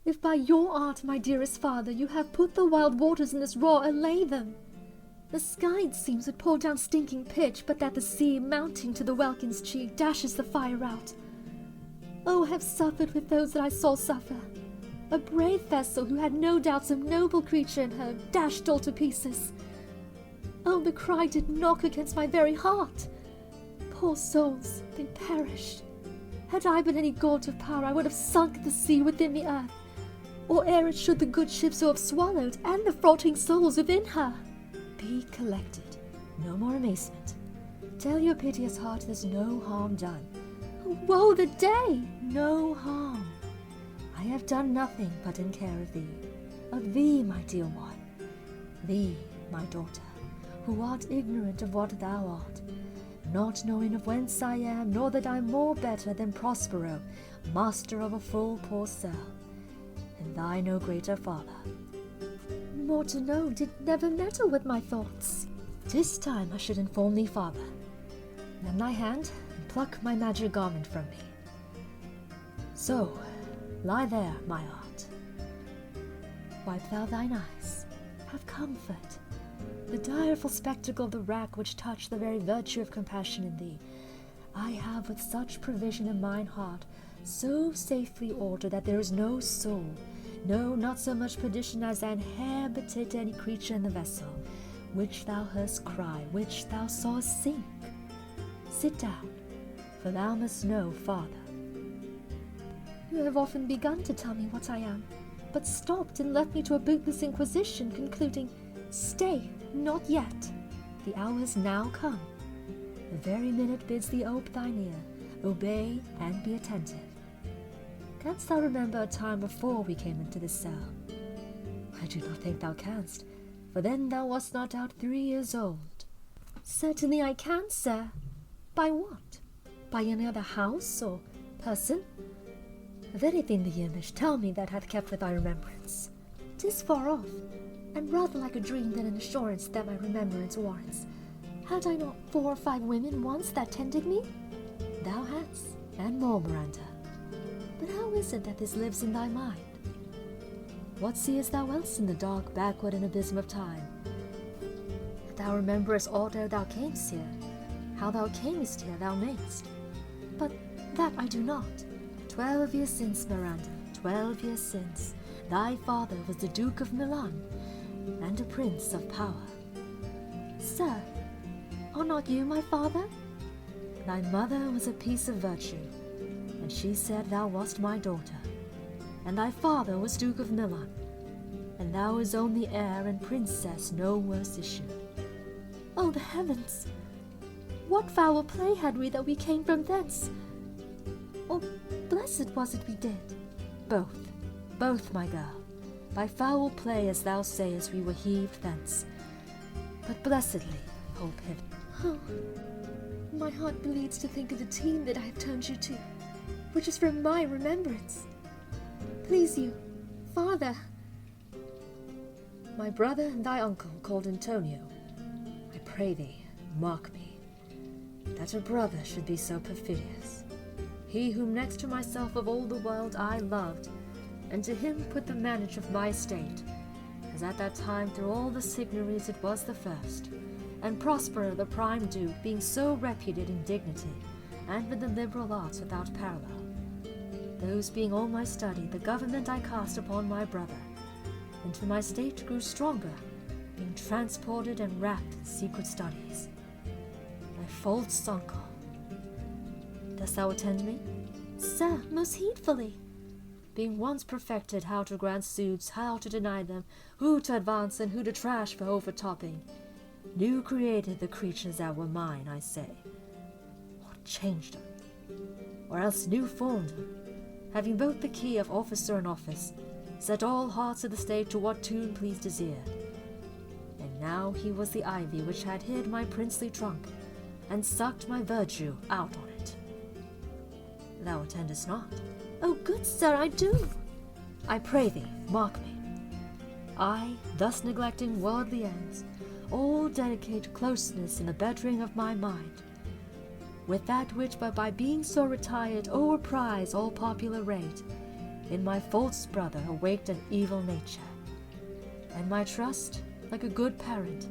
If by your art, my dearest father, you have put the wild waters in this roar, allay them. The sky, it seems, would pour down stinking pitch, but that the sea, mounting to the welkin's cheek, dashes the fire out. Oh, I have suffered with those that I saw suffer. A brave vessel who had no doubt some noble creature in her, dashed all to pieces. Oh, the cry did knock against my very heart. Poor souls, they perished. Had I been any god of power, I would have sunk the sea within the earth, or ere it should the good ship so have swallowed, and the floating souls within her. Be collected. No more amazement. Tell your piteous heart there's no harm done. Oh, woe the day! No harm. I have done nothing but in care of thee, my dear one. Thee, my daughter, who art ignorant of what thou art, not knowing of whence I am, nor that I'm more better than Prospero, master of a full poor cell, and thy no greater father. More to know did never meddle with my thoughts. This time I should inform thee, father. Lend thy hand, and pluck my magic garment from me. So, lie there, my art. Wipe thou thine eyes. Have comfort. The direful spectacle of the rack which touched the very virtue of compassion in thee, I have with such provision in mine heart, so safely ordered that there is no soul, no, not so much perdition as an hair betit any creature in the vessel, which thou heardst cry, which thou sawest sink. Sit down, for thou must know, father. You have often begun to tell me what I am, but stopped and left me to a bootless inquisition, concluding, "Stay, not yet. The hour is now come. The very minute bids thee ope thine ear, obey and be attentive. Canst thou remember a time before we came into this cell? I do not think thou canst, for then thou wast not out 3 years old. Certainly I can, sir. By what? By any other house or person? Of anything the image, tell me that hath kept with thy remembrance. 'Tis far off, and rather like a dream than an assurance that my remembrance warrants. Had I not 4 or 5 women once that tended me? Thou hadst, and more, Miranda. But how is it that this lives in thy mind? What seest thou else in the dark, backward, and abysm of time? Thou rememberest aught ere thou camest here, how thou camest here thou mayst. But that I do not. 12 years since, Miranda, 12 years since, thy father was the Duke of Milan, and a prince of power. Sir, are not you my father? Thy mother was a piece of virtue, and she said thou wast my daughter. And thy father was Duke of Milan, and thou his only heir and princess no worse issue. Oh, the heavens! What foul play had we that we came from thence? Or blessed was it we did? Both, my girl. By foul play, as thou sayest, we were heaved thence. But blessedly, hope heaven. Oh, my heart bleeds to think of the team that I have turned you to, which is from my remembrance. Please you, father. My brother and thy uncle, called Antonio, I pray thee, mark me, that a brother should be so perfidious. He whom next to myself of all the world I loved, and to him put the manage of my estate, as at that time through all the signories it was the first, and Prospero the prime duke, being so reputed in dignity, and with the liberal arts without parallel. Those being all my study, the government I cast upon my brother, and to my state grew stronger, being transported and wrapped in secret studies. My false uncle. Dost thou attend me? Sir, most heedfully. Being once perfected how to grant suits, how to deny them, who to advance and who to trash for overtopping, new created the creatures that were mine, I say, or changed them, or else new formed them, having both the key of officer and office, set all hearts of the state to what tune pleased his ear. And now he was the ivy which had hid my princely trunk, and sucked my virtue out on it. Thou attendest not? Oh, good sir, I do. I pray thee, mark me. I, thus neglecting worldly ends, all dedicate closeness in the bettering of my mind, with that which but by being so retired overprize all popular rate, in my false brother awaked an evil nature. And my trust, like a good parent,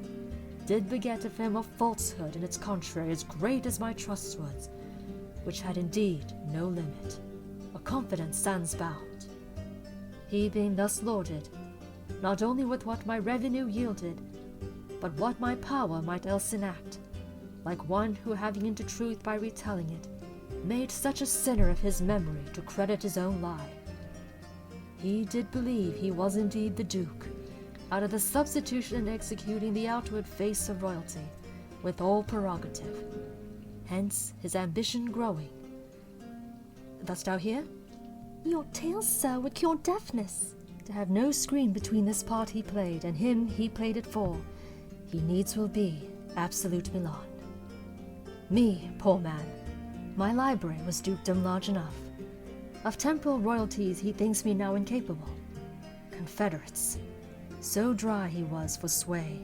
did beget of him a falsehood in its contrary as great as my trust was, which had indeed no limit, a confidence sans bound. He being thus lauded, not only with what my revenue yielded, but what my power might else enact, like one who having into truth by retelling it, made such a sinner of his memory to credit his own lie. He did believe he was indeed the Duke, out of the substitution and executing the outward face of royalty, with all prerogative. Hence his ambition growing. Dost thou hear? Your tale, sir, would cure deafness. To have no screen between this part he played and him he played it for, he needs will be absolute Milan. Me, poor man, my library was dukedom large enough. Of temporal royalties he thinks me now incapable. Confederates, so dry he was for sway,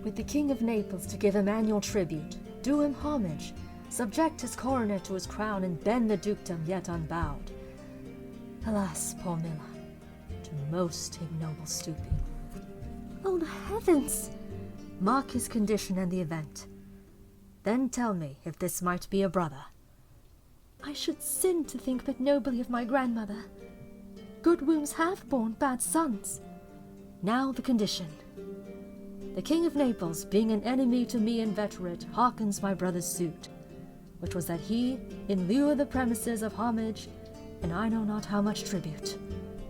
with the King of Naples to give him annual tribute, do him homage, subject his coronet to his crown, and bend the dukedom yet unbowed. Alas, poor Milan, to most ignoble stooping. Oh, heavens! Mark his condition and the event. Then tell me if this might be a brother. I should sin to think but nobly of my grandmother. Good wombs have borne bad sons. Now the condition. The King of Naples, being an enemy to me inveterate, hearkens my brother's suit, which was that he, in lieu of the premises of homage, and I know not how much tribute,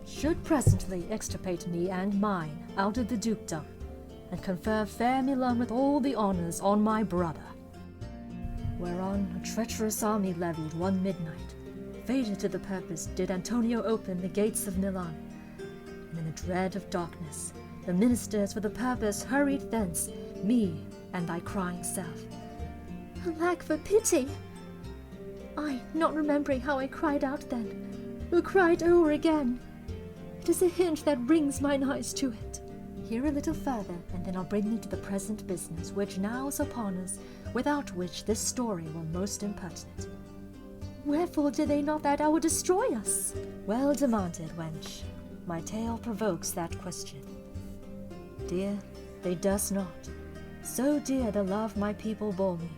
should presently extirpate me and mine out of the dukedom, and confer fair Milan with all the honours on my brother. Whereon a treacherous army levied one midnight, fated to the purpose, did Antonio open the gates of Milan, and in the dread of darkness, the ministers for the purpose hurried thence, me and thy crying self. Alack, for pity! I, not remembering how I cried out then, who cried o'er again. It is a hint that rings mine eyes to it. Hear a little further, and then I'll bring thee to the present business, which now is upon us, without which this story were most impertinent. Wherefore did they not that hour destroy us? Well demanded, wench. My tale provokes that question. Dear, they durst not. So dear the love my people bore me,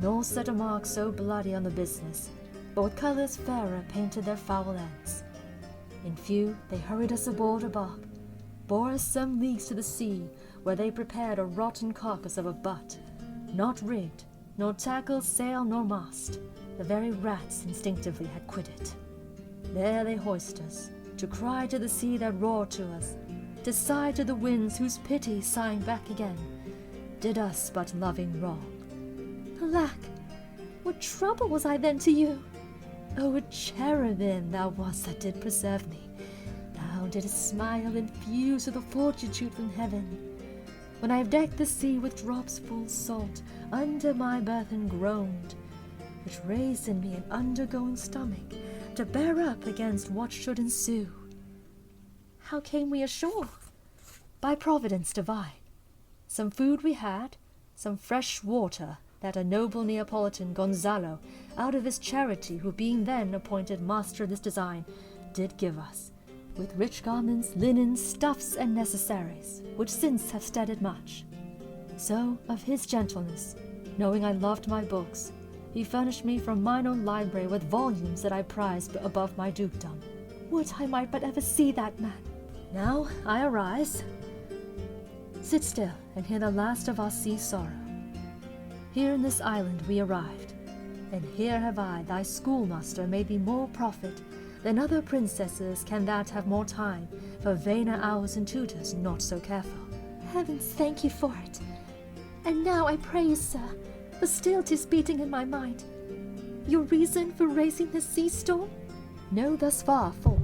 nor set a mark so bloody on the business, but with colours fairer painted their foul ends. In few, they hurried us aboard a bark, bore us some leagues to the sea, where they prepared a rotten carcass of a butt, not rigged, nor tackle, sail, nor mast. The very rats instinctively had quit it. There they hoist us, to cry to the sea that roared to us, to sigh to the winds whose pity, sighing back again, did us but loving wrong. Alack, what trouble was I then to you? Oh, a cherubim thou wast that did preserve me. Thou didst smile infused with a fortitude from heaven. When I have decked the sea with drops full salt, under my burthen groaned, which raised in me an undergoing stomach, to bear up against what should ensue. How came we ashore? By providence divine. Some food we had, some fresh water, that a noble Neapolitan Gonzalo, out of his charity, who being then appointed master of this design, did give us, with rich garments, linen, stuffs, and necessaries, which since have steadied much. So, of his gentleness, knowing I loved my books, he furnished me from mine own library with volumes that I prized above my dukedom. Would I might but ever see that man! Now I arise. Sit still, and hear the last of our sea sorrow. Here in this island we arrived, and here have I, thy schoolmaster, made thee more profit than other princesses can that have more time for vainer hours and tutors not so careful. Heavens, thank you for it. And now I pray you, sir, for still 'tis beating in my mind, your reason for raising the sea storm? No, thus far, for,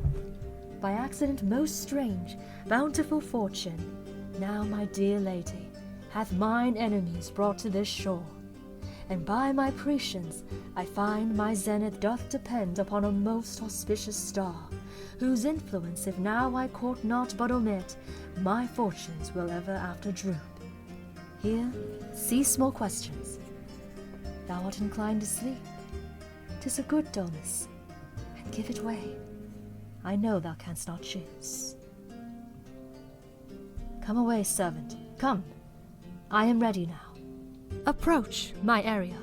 by accident most strange, bountiful fortune, now, my dear lady, hath mine enemies brought to this shore, and by my prescience I find my zenith doth depend upon a most auspicious star, whose influence if now I court not but omit, my fortunes will ever after droop. Here cease more questions. Thou art inclined to sleep. 'Tis a good dullness, and give it way. I know thou canst not choose. Come away, servant, come. I am ready now. Approach my area.